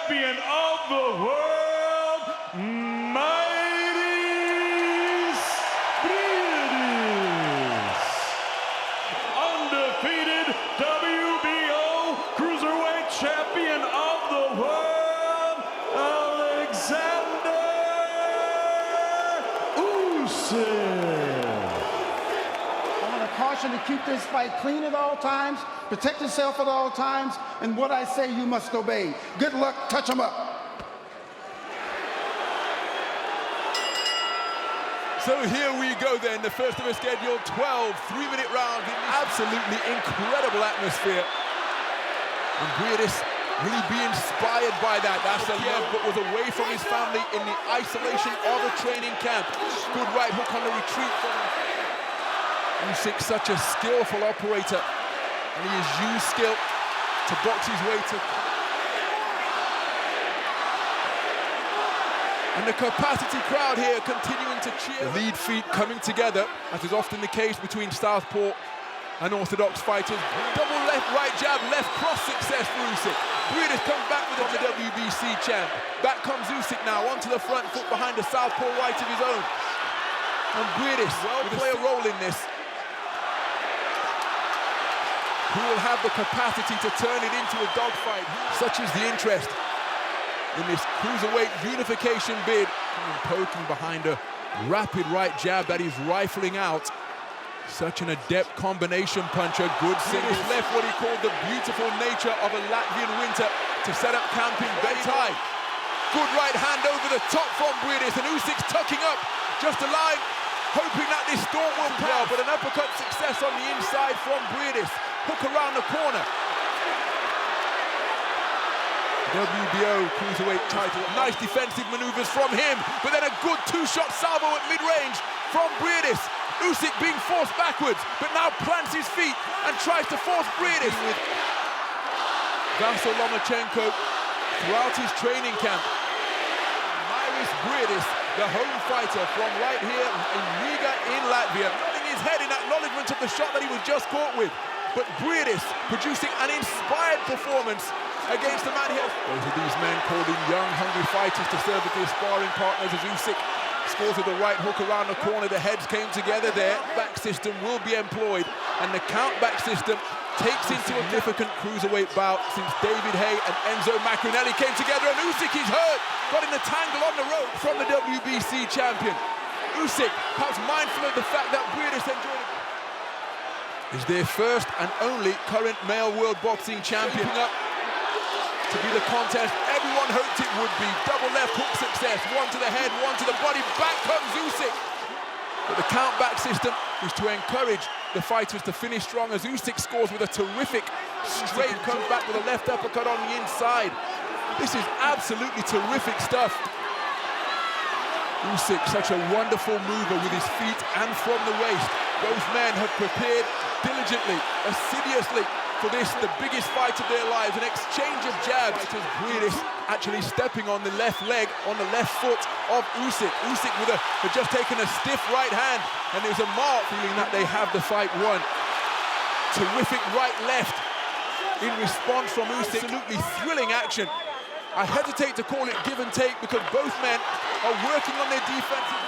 champion of the world, Mairis Briedis. Undefeated WBO Cruiserweight champion of the world, Oleksandr Usyk. Caution to keep this fight clean at all times, protect yourself at all times, and what I say you must obey. Good luck, touch them up. So here we go then, the first of a scheduled 12 3-minute rounds in this absolutely incredible atmosphere. And Briedis really be inspired by that. That's a love, but was away from his family in the isolation of a training camp. Good right hook on the retreat from him. Usyk, such a skillful operator, and he has used skill to box his way to... And the capacity crowd here continuing to cheer. The lead feet coming together, as is often the case between southpaw and orthodox fighters. Double left, right jab, left cross success for Usyk. Briedis comes back with on the WBC champ. Back comes Usyk now, onto the front foot behind the southpaw right of his own. And Briedis will play a role in this. Who will have the capacity to turn it into a dogfight. Such is the interest in this cruiserweight unification bid. Poking behind a rapid right jab that he's rifling out. Such an adept combination puncher. Good single left, what he called the beautiful nature of a Latvian winter to set up camp in Bayless. Good right hand over the top from Briedis, and Usyk's tucking up, just a line, hoping that this storm will pass, but an uppercut success on the inside from Briedis. Hook around the corner. WBO Cruiserweight title. Nice defensive maneuvers from him, but then a good two-shot salvo at mid-range from Briedis. Usyk being forced backwards, but now plants his feet and tries to force Briedis with Lomachenko throughout his training camp. Mairis Briedis, the home fighter from right here in Riga in Latvia, nodding his head in acknowledgement of the shot that he was just caught with. But Briedis producing an inspired performance against the man here. Those are these men called in young, hungry fighters to serve as their sparring partners as Usyk scores with a right hook around the corner. The heads came together there. Back system will be employed, and the count-back system takes into a significant cruiserweight bout since David Hay and Enzo Macronelli came together, and Usyk is hurt. Got in the tangle on the rope from the WBC champion. Usyk, perhaps mindful of the fact that Briedis enjoyed it. Is their first and only current male world boxing champion. Up to be the contest everyone hoped it would be. Double left hook success, one to the head, one to the body, back comes Usyk. But the count-back system is to encourage the fighters to finish strong as Usyk scores with a terrific straight, comes back with a left uppercut on the inside. This is absolutely terrific stuff. Usyk, such a wonderful mover with his feet and from the waist. Both men have prepared diligently, assiduously for this, the biggest fight of their lives. An exchange of jabs. It is Briedis actually stepping on the left leg, on the left foot of Usyk. Usyk with had just taken a stiff right hand, and there's a mark feeling that they have the fight won. Terrific right-left in response from Usyk. Absolutely thrilling action. I hesitate to call it give and take because both men are working on their defensive.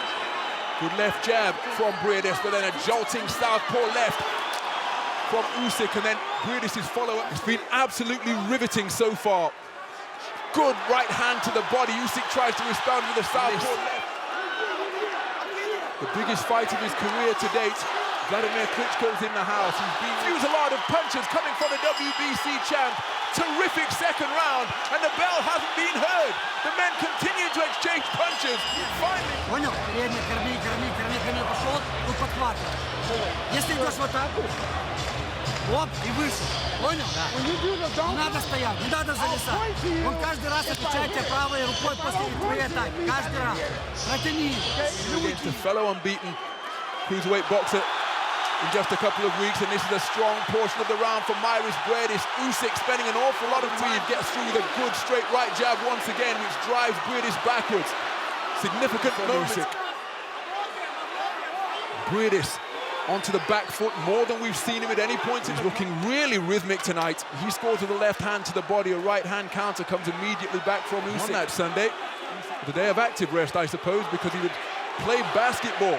Good left jab from Briedis, but then a jolting southpaw left from Usyk, and then Briedis' follow-up. It's been absolutely riveting so far. Good right hand to the body. Usyk tries to respond with a southpaw left. The biggest fight of his career to date. Vladimir Klitschko's in the house. He's used a lot of punches coming from the WBC champ. Terrific second round, and the bell hasn't been heard. The men continue to exchange punches. Finally. Понял? Передний, корми, пошел, ну подхватывай. Если идешь вот так, оп, и выше. Понял? Да. Не надо стоять, не надо зависать. Он каждый раз отвечает тебе правой рукой после твоей атаки. Каждый раз. Протяни. Against a fellow unbeaten cruiserweight boxer in just a couple of weeks, and this is a strong portion of the round for Mairis Briedis. Usyk spending an awful lot of time, gets through with a good straight right jab once again, which drives Briedis backwards. Significant moment. Briedis onto the back foot more than we've seen him at any point. He's looking really rhythmic tonight. He scores with a left hand to the body. A right hand counter comes immediately back from Usyk. On that Sunday, the day of active rest, I suppose, because he would play basketball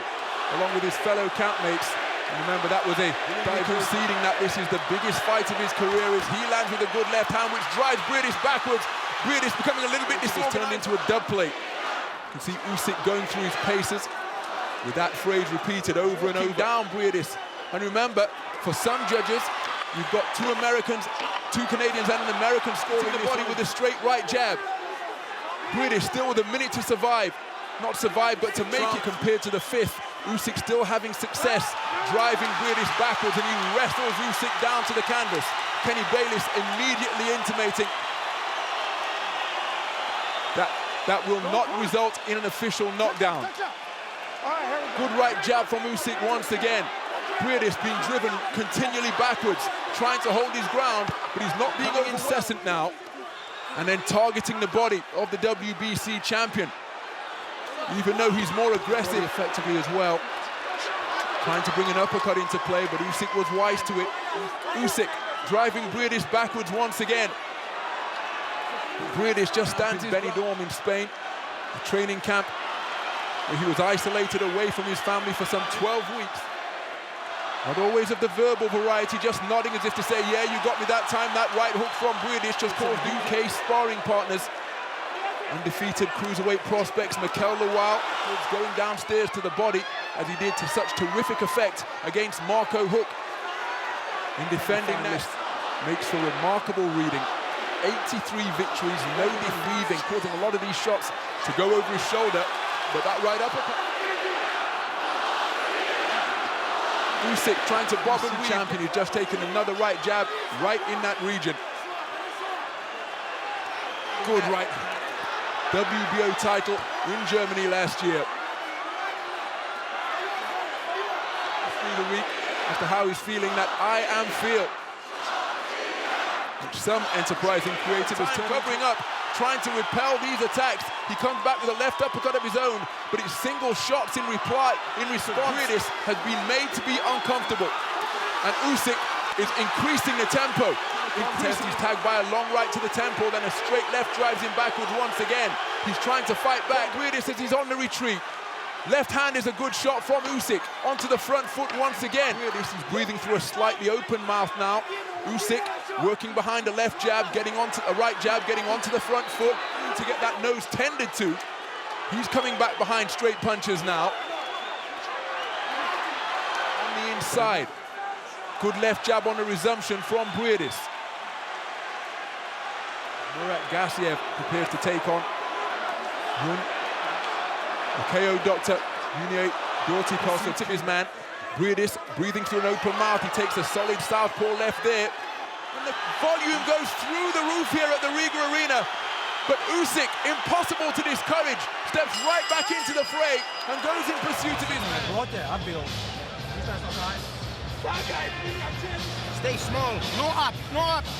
along with his fellow campmates. And remember, that was a guy conceding that this is the biggest fight of his career as he lands with a good left hand, which drives Briedis backwards. Briedis becoming a little bit disorganized. Turned into a dub play. You can see Usyk going through his paces with that phrase repeated over and over. Down Briedis. And remember, for some judges, you've got 2 Americans, 2 Canadians and an American scoring the body with a straight right jab. Briedis still with a minute to survive. Not survive, but to make it compared to the 5th. Usyk still having success, driving Briedis backwards, and he wrestles Usyk down to the canvas. Kenny Bayless immediately intimating that will not result in an official knockdown. Good right jab from Usyk once again. Briedis being driven continually backwards, trying to hold his ground, but he's not being incessant now. And then targeting the body of the WBC champion. Even though he's more aggressive effectively as well. Trying to bring an uppercut into play, but Usyk was wise to it. Usyk driving Briedis backwards once again. Briedis just stands in Benidorm in Spain, a training camp where he was isolated away from his family for some 12 weeks. Not always of the verbal variety, just nodding as if to say, yeah, you got me that time. That right hook from Briedis just caused UK sparring partners. Undefeated cruiserweight prospects Mikel Lawal going downstairs to the body, as he did to such terrific effect against Marco Huck. In defending that, makes for remarkable reading. 83 victories, no defeating, causing a lot of these shots to go over his shoulder, but that right uppercut. Usyk trying to bob and weave. Champion who's just taken another right jab right in that region. Good right. WBO title in Germany last year. Through the week as to how he's feeling that I am feel. Which some enterprising creative is covering up, trying to repel these attacks. He comes back with a left uppercut of his own, but it's single shots in response. Briedis has been made to be uncomfortable. And Usyk is increasing the tempo. He's tagged by a long right to the temple, then a straight left drives him backwards once again. He's trying to fight back. Briedis says he's on the retreat. Left hand is a good shot from Usyk. Onto the front foot once again. Briedis is breathing through a slightly open mouth now. Usyk working behind a left jab, getting onto a right jab, getting onto the front foot to get that nose tended to. He's coming back behind straight punches now. On the inside. Good left jab on the resumption from Briedis. Murat Gassiev prepares to take on Yun. The KO doctor, Yunier Dorti-Kosa, took his man. Briedis breathing through an open mouth. He takes a solid southpaw left there. And the volume goes through the roof here at the Riga Arena. But Usyk, impossible to discourage, steps right back into the fray and goes in pursuit of his man. Stay small. No up,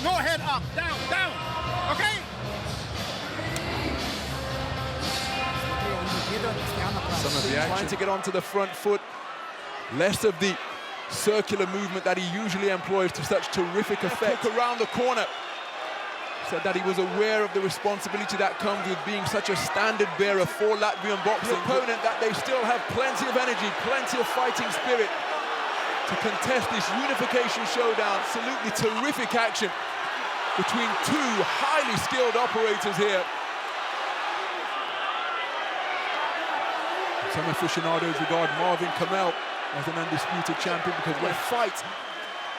no head up. Down. Okay? Some of the action. Trying to get onto the front foot. Less of the circular movement that he usually employs to such terrific effect. Around the corner. Said that he was aware of the responsibility that comes with being such a standard bearer for Latvian boxing. An opponent that they still have plenty of energy, plenty of fighting spirit to contest this unification showdown. Absolutely terrific action between 2 highly skilled operators here. Some aficionados regard Marvin Kamel as an undisputed champion because when fights,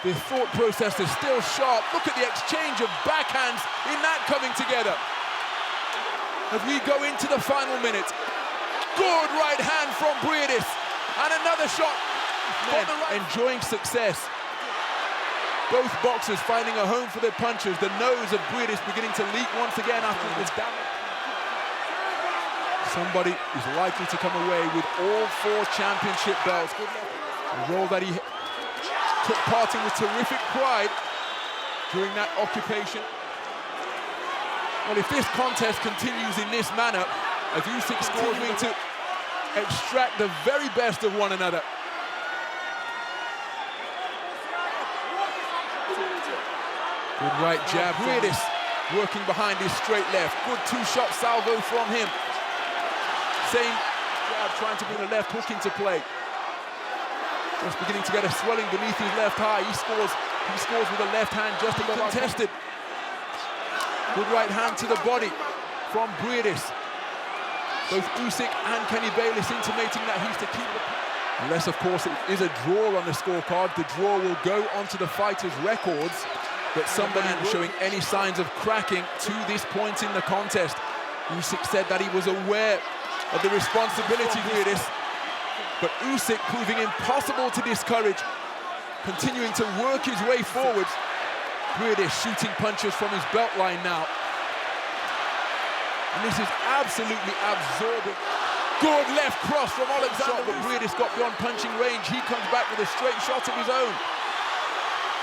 the thought process is still sharp. Look at the exchange of backhands in that coming together. As we go into the final minute. Good right hand from Briedis. And another shot. Enjoying success. Both boxers finding a home for their punches. The nose of Briedis beginning to leak once again after this damage. Somebody is likely to come away with all 4 championship belts. A role that he took part in with terrific pride during that occupation. Well, if this contest continues in this manner, as Usyk continuing to extract the very best of one another, Good right jab. Briedis working behind his straight left. Good two-shot salvo from him. Same jab, trying to bring a left hook into play. Just beginning to get a swelling beneath his left eye. He scores with a left hand just uncontested. Good right hand to the body from Briedis. Both Usyk and Kenny Bayless intimating that he's to keep it. Unless, of course, it is a draw on the scorecard. The draw will go onto the fighters' records, but somebody showing any signs of cracking to this point in the contest. Usyk said that he was aware of the responsibility, Briedis, but Usyk proving impossible to discourage, continuing to work his way forwards. Briedis shooting punches from his belt line now. And this is absolutely absorbing. Good left cross from Oleksandr, but Briedis got beyond punching range. He comes back with a straight shot of his own.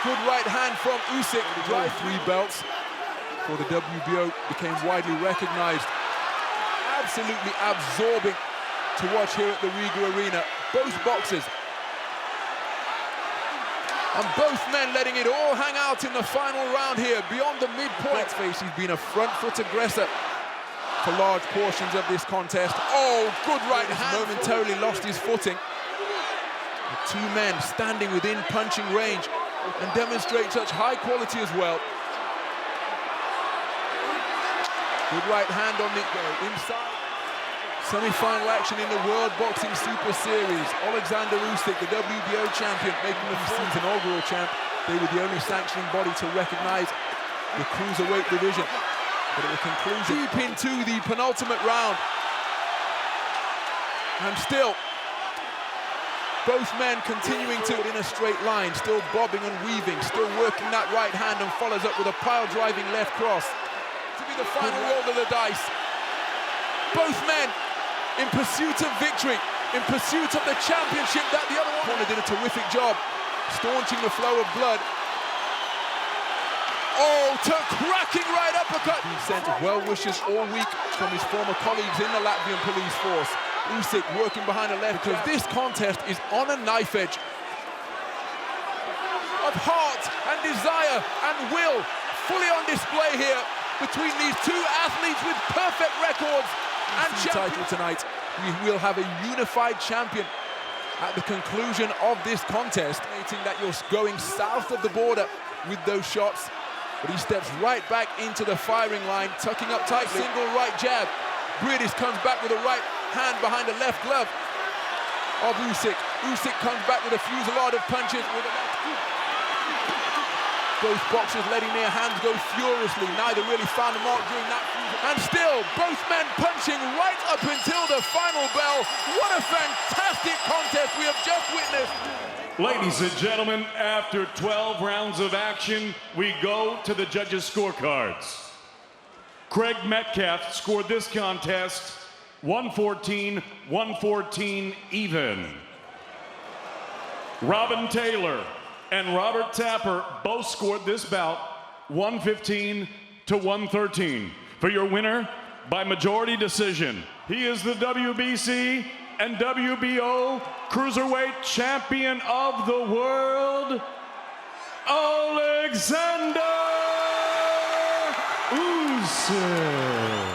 Good right hand from Usyk. Drive 3 belts for the WBO became widely recognized. Absolutely absorbing to watch here at the Riga Arena. Both boxers. And both men letting it all hang out in the final round here, beyond the midpoint. Face, he's been a front foot aggressor for large portions of this contest. Oh, good right hand. Momentarily lost his footing. The two men standing within punching range and demonstrate such high quality as well. Good right hand on the inside. Semi-final action in the World Boxing Super Series. Oleksandr Usyk, the WBO champion, making the season's inaugural champ. They were the only sanctioning body to recognize the Cruiserweight division. But at the conclusion, deep into the penultimate round. And still, both men continuing to in a straight line, still bobbing and weaving, still working that right hand, and follows up with a pile-driving left cross. To be the final roll of the dice. Both men in pursuit of victory, in pursuit of the championship that the other one did a terrific job, staunching the flow of blood. Oh, to cracking right uppercut. He sent well wishes all week from his former colleagues in the Latvian police force. Usyk working behind the left, because this contest is on a knife edge of heart and desire and will, fully on display here between these two athletes with perfect records and title tonight. We will have a unified champion at the conclusion of this contest. That you're going south of the border with those shots, but he steps right back into the firing line, tucking up tight, single right jab. Briedis comes back with a right hand behind the left glove of Usyk. Usyk comes back with a fusillade of punches. Both boxers letting their hands go furiously. Neither really found a mark during that. And still, both men punching right up until the final bell. What a fantastic contest we have just witnessed. Ladies and gentlemen, after 12 rounds of action, we go to the judges' scorecards. Craig Metcalf scored this contest 114-114 even. Robin Taylor and Robert Tapper both scored this bout 115-113. For your winner, by majority decision, he is the WBC and WBO Cruiserweight Champion of the World, Oleksandr Usyk.